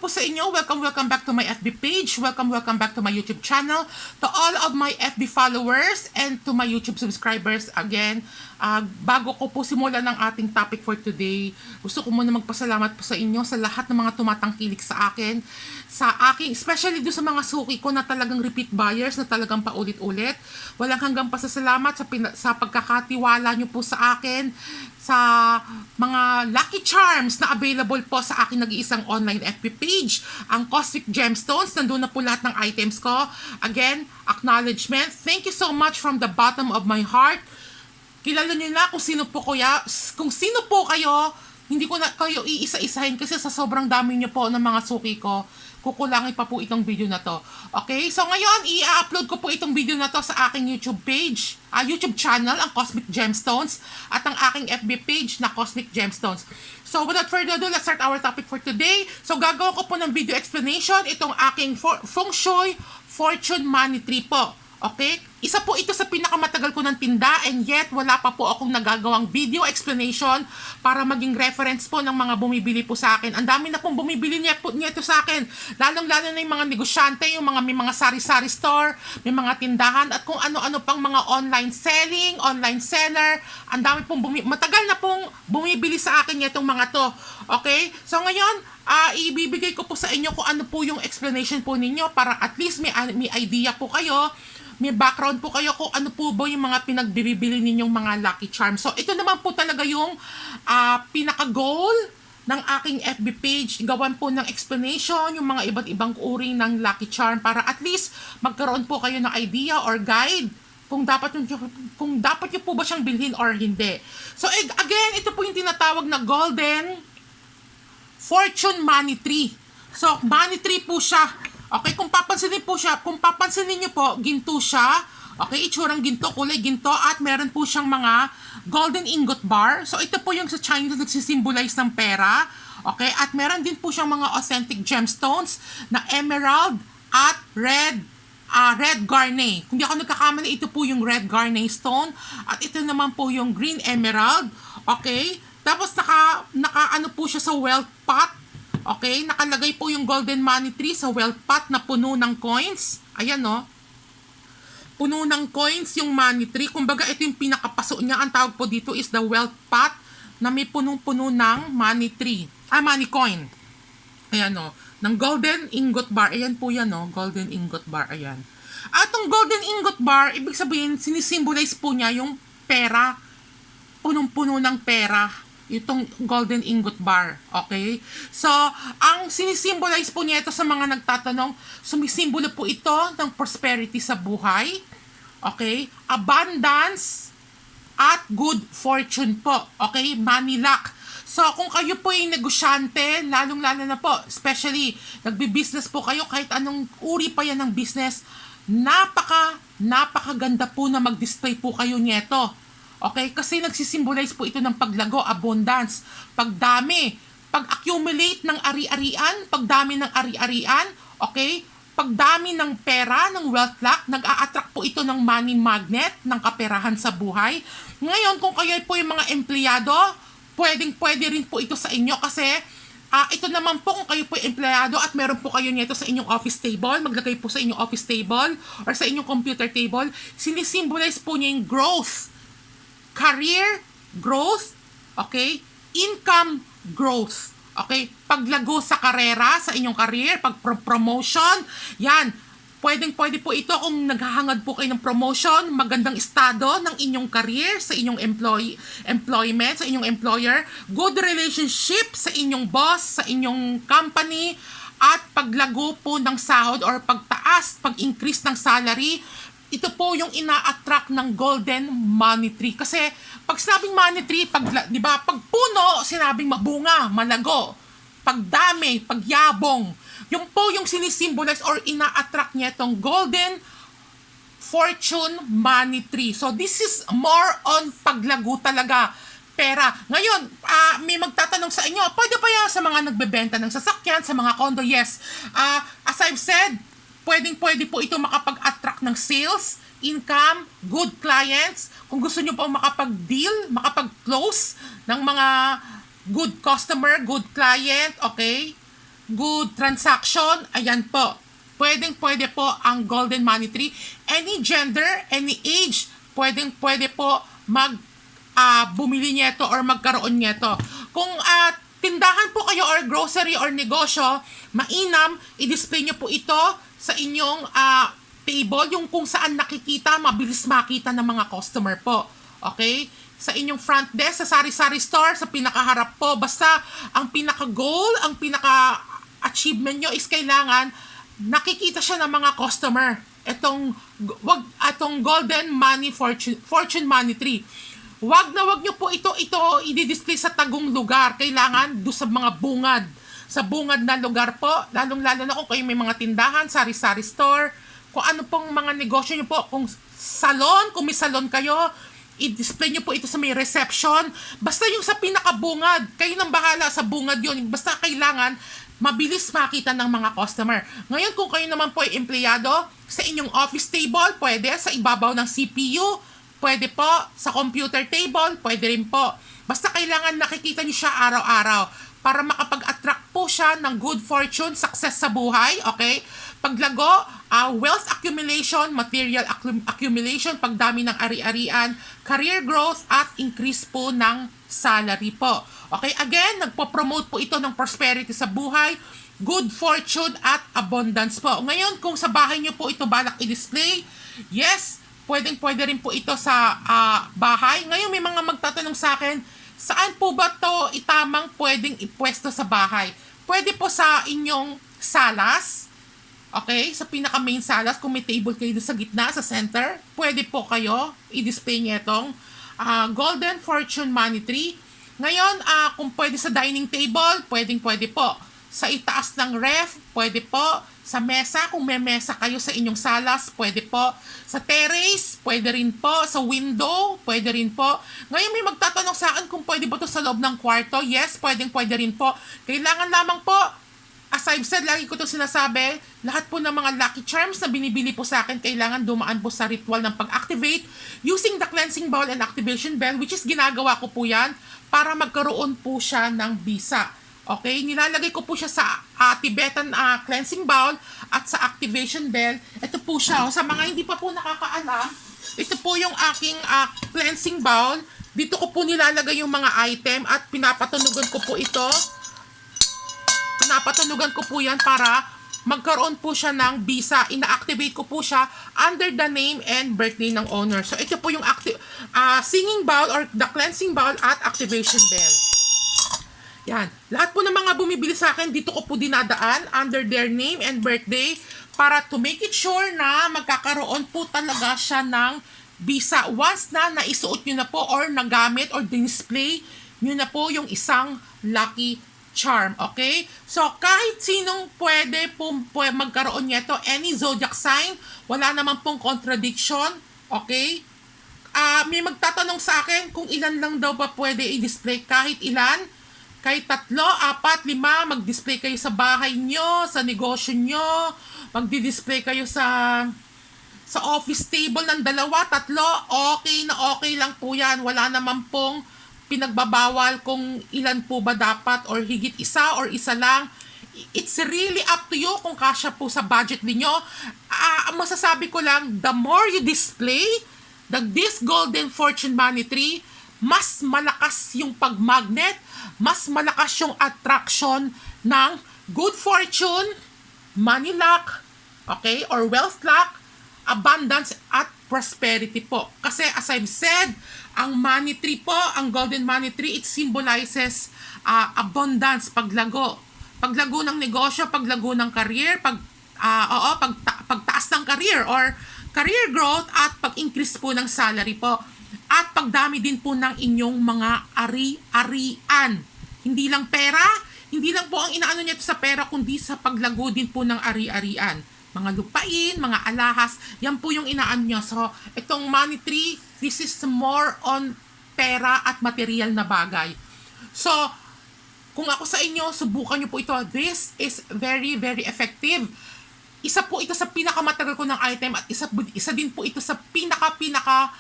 po sa inyo. Welcome back to my FB page. Welcome back to my YouTube channel. To all of my FB followers and to my YouTube subscribers. Again, bago ko po simulan ng ating topic for today, gusto ko muna magpasalamat po sa inyo sa lahat ng mga tumatangkilik sa akin. Especially doon sa mga suki ko na talagang repeat buyers, na talagang paulit-ulit. Walang hanggang pasasalamat sa pagkakatiwala nyo po sa akin, sa mga Lucky Charms na available po sa aking nag-iisang online FB page, ang Cosmic Gemstones. Nandun na po lahat ng items ko. Again, acknowledgement. Thank you so much from the bottom of my heart. Kilala nyo na kung sino po kayo. Hindi ko na kayo iisa-isahin kasi sa sobrang dami nyo po ng mga suki ko, kukulangin pa po itong video na to. Okay? So ngayon, i-upload ko po itong video na to sa aking YouTube page, YouTube channel, ang Cosmic Gemstones, at ang aking FB page na Cosmic Gemstones. So without further ado, let's start our topic for today. So gagawa ko po ng video explanation itong aking Feng Shui Fortune Money Tree po. Okay? Isa po ito sa pinakamatagal ko ng tinda, and yet wala pa po akong nagagawang video explanation para maging reference po ng mga bumibili po sa akin. Ang dami na pong bumibili niya ito sa akin. Lalong-lalo na yung mga negosyante, may mga sari-sari store, may mga tindahan, at kung ano-ano pang mga online selling, online seller. Ang dami pong matagal na pong bumibili sa akin itong mga to. Okay? So ngayon, ibibigay ko po sa inyo kung ano po yung explanation po ninyo para at least may idea po kayo, may background po kayo kung ano po ba yung mga pinagbibili ninyong mga Lucky Charms. So, ito naman po talaga yung pinaka-goal ng aking FB page. Gawan po ng explanation, yung mga iba't ibang uri ng Lucky Charm para at least magkaroon po kayo ng idea or guide kung dapat nyo po ba siyang bilhin or hindi. So, again, ito po yung tinatawag na Golden Fortune Money Tree. So, Money Tree po siya. Okay, kung papansinin niyo po, ginto siya. Okay, itsurang ginto, kulay ginto, at meron po siyang mga golden ingot bar. So, ito po yung sa China nagsisimbolize ng pera. Okay, at meron din po siyang mga authentic gemstones na emerald at red garnet. Kung di ako nagkakamali, ito po yung red garnet stone. At ito naman po yung green emerald. Okay, tapos naka po siya sa wealth pot. Okay, nakalagay po yung Golden Money Tree sa wealth pot na puno ng coins. Ayan, no? Puno ng coins yung money tree. Kumbaga, ito yung pinakapaso niya. Ang tawag po dito is the wealth pot na may punong-puno ng money tree. Money coin. Ayan, no? Ng golden ingot bar. Ayan po yan, no? Golden ingot bar. Ayan. At yung golden ingot bar, ibig sabihin, sinisimbolize po niya yung pera. Punong-puno ng pera. Itong golden ingot bar. Okay? So, ang sinisimbolize po niya ito sa mga nagtatanong, sumisimbolo po ito ng prosperity sa buhay. Okay? Abundance at good fortune po. Okay? Money luck. So, kung kayo po ay negosyante, lalong-lalo na po, especially, nagbi-business po kayo, kahit anong uri pa yan ng business, napakaganda po na mag-display po kayo nito. Okay? Kasi nagsisimbolize po ito ng paglago, abundance, pagdami, pag-accumulate ng ari-arian, pagdami ng ari-arian, okay? Pagdami ng pera, ng wealth luck, nag-a-attract po ito ng money magnet, ng kaperahan sa buhay. Ngayon, kung kayo po yung mga empleyado, pwede rin po ito sa inyo kasi ito naman po kung kayo po yung empleyado at meron po kayo nito sa inyong office table, maglagay po sa inyong office table or sa inyong computer table, sinisimbolize po niya yung growth. Career growth, okay? Income growth, okay? Paglago sa karera, sa inyong career, pag-promotion, yan. Pwede po ito kung naghahangad po kayo ng promotion, magandang estado ng inyong career, sa inyong employment, sa inyong employer, good relationship sa inyong boss, sa inyong company, at paglago po ng sahod or pagtaas, pag-increase ng salary. Ito po yung ina-attract ng Golden Money Tree. Kasi pag sinabing money tree, di ba, pag puno, sinabing mabunga, malago, pagdami, pagyabong. Yung po yung sinisimbolize or ina-attract niya itong Golden Fortune Money Tree. So this is more on paglago talaga. Pera. Ngayon, may magtatanong sa inyo, pwede pa yan sa mga nagbebenta ng sasakyan, sa mga condo? Yes. As I've said, pwede po ito makapag-attract ng sales, income, good clients. Kung gusto nyo po makapag-deal, makapag-close ng mga good customer, good client, okay? good transaction, ayan po. Pwede po ang Golden Money Tree. Any gender, any age, pwede po bumili nito or magkaroon nito. Kung tindahan po kayo or grocery or negosyo, mainam, i-display nyo po ito sa inyong table, yung kung saan nakikita, mabilis makita ng mga customer po. Okay? Sa inyong front desk, sa sari-sari store, sa pinakaharap po. Basta, ang pinaka-goal, ang pinaka-achievement nyo is kailangan nakikita siya ng mga customer. Itong Golden Money Fortune Money Tree. Wag nyo po ito i-display sa tagong lugar. Kailangan do sa mga bungad. Sa bungad na lugar po, lalong-lalo na kung kayo may mga tindahan, sari-sari store, kung ano pong mga negosyo nyo po, kung salon, kung may salon kayo, i-display nyo po ito sa may reception. Basta yung sa pinakabungad, kayo nang bahala sa bungad yun. Basta kailangan mabilis makita ng mga customer. Ngayon, kung kayo naman po ay empleyado, sa inyong office table, pwede, sa ibabaw ng CPU, pwede po, sa computer table, pwede rin po. Basta kailangan nakikita nyo siya araw-araw para makapag-attract po siya ng good fortune, success sa buhay, okay? Paglago, wealth accumulation, material accumulation, pagdami ng ari-arian, career growth, at increase po ng salary po. Okay, again, nagpo-promote po ito ng prosperity sa buhay, good fortune, at abundance po. Ngayon, kung sa bahay nyo po ito balak i-display, yes, pwede rin po ito sa bahay. Ngayon, may mga magtatanong sa akin, saan po ba ito itamang pwedeng ipwesto sa bahay? Pwede po sa inyong salas, okay? Sa pinaka-main salas, kung may table kayo sa gitna, sa center, pwede po kayo i-display niya itong Golden Fortune Money Tree. Ngayon, kung pwede sa dining table, pwede po. Sa itaas ng ref, pwede po. Sa mesa, kung may mesa kayo sa inyong salas, pwede po. Sa terrace, pwede rin po. Sa window, pwede rin po. Ngayon, may magtatanong sa akin kung pwede ba ito sa loob ng kwarto. Yes, pwede rin po. Kailangan lamang po, as I've said, lagi ko ito sinasabi, lahat po ng mga lucky charms na binibili po sa akin, kailangan dumaan po sa ritual ng pag-activate using the cleansing bowl and activation bell, which is ginagawa ko po yan para magkaroon po siya ng bisa. Okay? Nilalagay ko po siya sa Tibetan cleansing bowl at sa activation bell. Ito po siya. Sa mga hindi pa po nakakaalam, ito po yung aking cleansing bowl. Dito ko po nilalagay yung mga item at pinapatunugan ko po ito. Pinapatunugan ko po yan para magkaroon po siya ng visa. Ina-activate ko po siya under the name and birthday ng owner. So, ito po yung singing bowl or the cleansing bowl at activation bell. Yan. Lahat po ng mga bumibili sa akin, dito ko po dinadaan under their name and birthday para to make it sure na magkakaroon po talaga siya ng visa. Once na naisuot nyo na po or nagamit or display nyo na po yung isang lucky charm, okay? So, kahit sinong pwede magkaroon nito, any zodiac sign, wala naman pong contradiction, okay? May magtatanong sa akin kung ilan lang daw ba pwede i-display, kahit ilan, kahit 3, 4, 5, mag-display kayo sa bahay nyo, sa negosyo nyo, magdi-display kayo sa office table ng 2, 3, okay lang po yan, wala naman pong pinagbabawal kung ilan po ba dapat or higit isa or isa lang. It's really up to you kung kasya po sa budget niyo. Masasabi ko lang, the more you display this Golden Fortune Money Tree, mas malakas yung pag-magnet, mas malakas yung attraction ng good fortune, money luck, okay, or wealth luck, abundance at prosperity po. Kasi as I've said, ang money tree po, ang golden money tree, it symbolizes abundance, paglago. Paglago ng negosyo, paglago ng career, pagtaas ng career or career growth at pag-increase po ng salary po. At pagdami din po ng inyong mga ari-arian. Hindi lang pera, hindi lang po ang inaano niya sa pera, kundi sa paglago din po ng ari-arian. Mga lupain, mga alahas, yan po yung inaan nyo. So, itong money tree, this is more on pera at material na bagay. So, kung ako sa inyo, subukan nyo po ito. This is very, very effective. Isa po ito sa pinakamatagal ko ng item at isa din po ito sa pinaka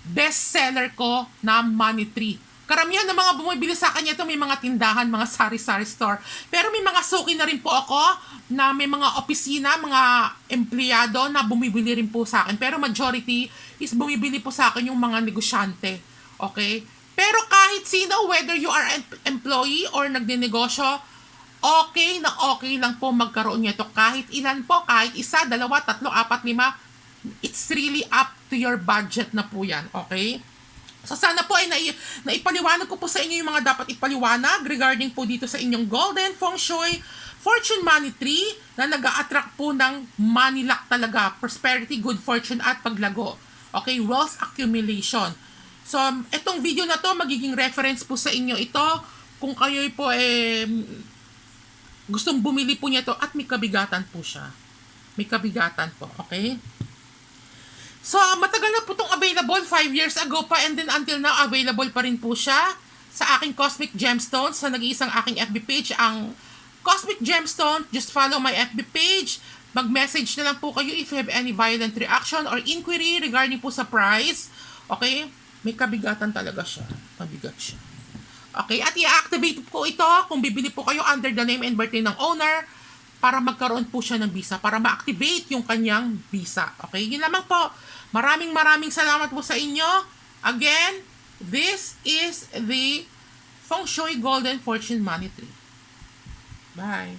best seller ko na money tree. Karamihan ng mga bumibili sa akin ito may mga tindahan, mga sari-sari store. Pero may mga suki na rin po ako na may mga opisina, mga empleyado na bumibili rin po sa akin. Pero majority is bumibili po sa akin yung mga negosyante. Okay? Pero kahit sino, whether you are an employee or nagdinegosyo, okay na okay lang po magkaroon nito. Kahit ilan po, kahit isa, dalawa, tatlo, apat, lima, it's really up to your budget na po yan. Okay? So sana po ay naipaliwanag ko po sa inyo yung mga dapat ipaliwanag regarding po dito sa inyong Golden Feng Shui Fortune Money Tree na nag-a-attract po ng money luck talaga, prosperity, good fortune at paglago. Okay, wealth accumulation. So itong video na to magiging reference po sa inyo ito kung kayo po gustong bumili po niya to at may kabigatan po siya. May kabigatan po, okay? So, matagal na po itong available, 5 years ago pa, and then until now, available pa rin po siya sa aking Cosmic Gemstones, sa nag-iisang aking FB page, ang Cosmic Gemstone. Just follow my FB page, mag-message na lang po kayo if you have any violent reaction or inquiry regarding po sa price. Okay? May kabigatan talaga siya. Mabigat siya. Okay? At i-activate po ito kung bibili po kayo under the name and birthday ng owner para magkaroon po siya ng visa, para ma-activate yung kanyang visa. Okay? Yun lamang po. Maraming salamat po sa inyo. Again, this is the Feng Shui Golden Fortune Money Tree. Bye.